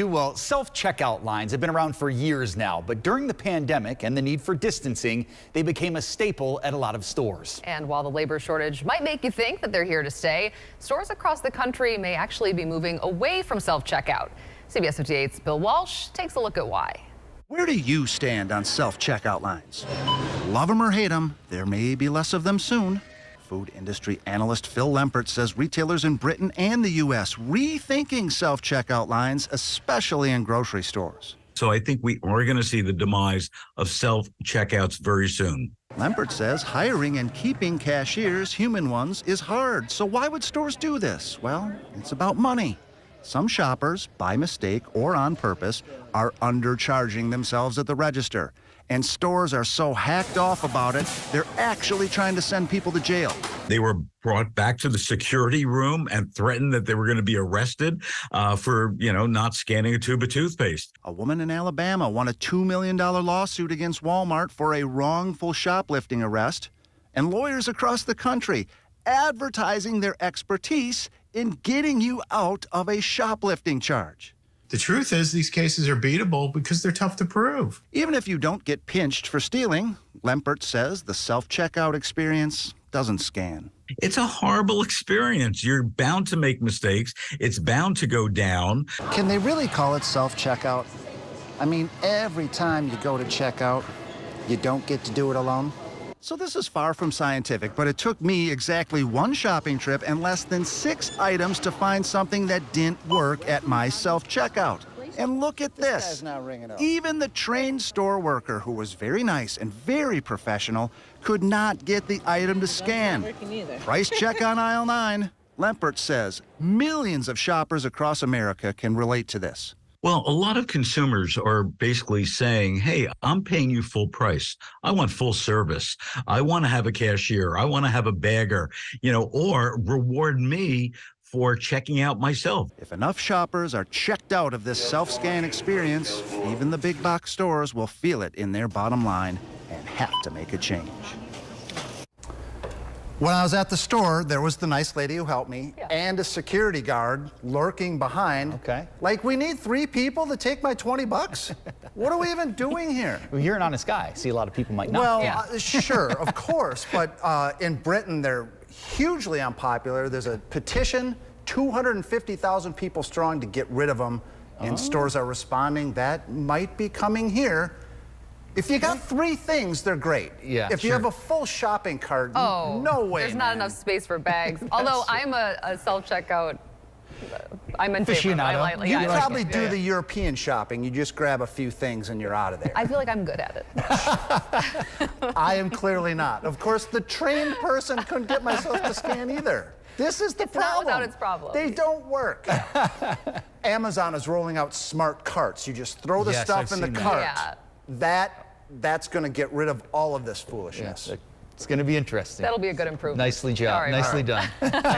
Well, self-checkout lines have been around for years now, but during the pandemic and the need for distancing, they became a staple at a lot of stores. And while the labor shortage might make you think that they're here to stay, stores across the country may actually be moving away from self-checkout. CBS 58's Bill Walsh takes a look at why. Where do you stand on self-checkout lines? Love them or hate them, there may be less of them soon. Food industry analyst Phil Lempert says retailers in Britain and the U.S. rethinking self-checkout lines, especially in grocery stores. So I think we are going to see the demise of self-checkouts very soon. Lempert says hiring and keeping cashiers, human ones, is hard. So why would stores do this? Well, it's about money. Some shoppers, by mistake or on purpose, are undercharging themselves at the register. And stores are so hacked off about it, they're actually trying to send people to jail. They were brought back to the security room and threatened that they were going to be arrested for, not scanning a tube of toothpaste. A woman in Alabama won a $2 million lawsuit against Walmart for a wrongful shoplifting arrest. And lawyers across the country advertising their expertise in getting you out of a shoplifting charge. The truth is these cases are beatable because they're tough to prove. Even if you don't get pinched for stealing, Lempert says the self-checkout experience doesn't scan. It's a horrible experience. You're bound to make mistakes. It's bound to go down. Can they really call it self-checkout? I mean, every time you go to checkout, you don't get to do it alone. So this is far from scientific, but it took me exactly one shopping trip and less than 6 items to find something that didn't work at my self-checkout. And look at this. Even the trained store worker, who was very nice and very professional, could not get the item to scan. Price check on aisle 9. Lempert says millions of shoppers across America can relate to this. Well, a lot of consumers are basically saying, hey, I'm paying you full price. I want full service. I want to have a cashier. I want to have a bagger, or reward me for checking out myself. If enough shoppers are checked out of this self-scan experience, even the big box stores will feel it in their bottom line and have to make a change. When I was at the store, there was the nice lady who helped me and a security guard lurking behind. Okay. Like, we need 3 people to take my 20 bucks? What are we even doing here? Well, you're an honest guy. See, a lot of people might not. Well, sure, of course, but in Britain, they're hugely unpopular. There's a petition, 250,000 people strong, to get rid of them, and stores are responding. That might be coming here. If you got 3 things, they're great. Yeah, if you have a full shopping cart, no way. There's not enough space for bags. Although I'm a self-checkout, I'm in favor of it. You probably do the European shopping. You just grab a few things and you're out of there. I feel like I'm good at it. I am clearly not. Of course, the trained person couldn't get myself to scan either. This is the problem. It's not without its problems. They don't work. Amazon is rolling out smart carts. You just throw the stuff in the cart. Yeah. That's going to get rid of all of this foolishness. It's going to be interesting. That'll be a good improvement. Nicely done. Nicely done.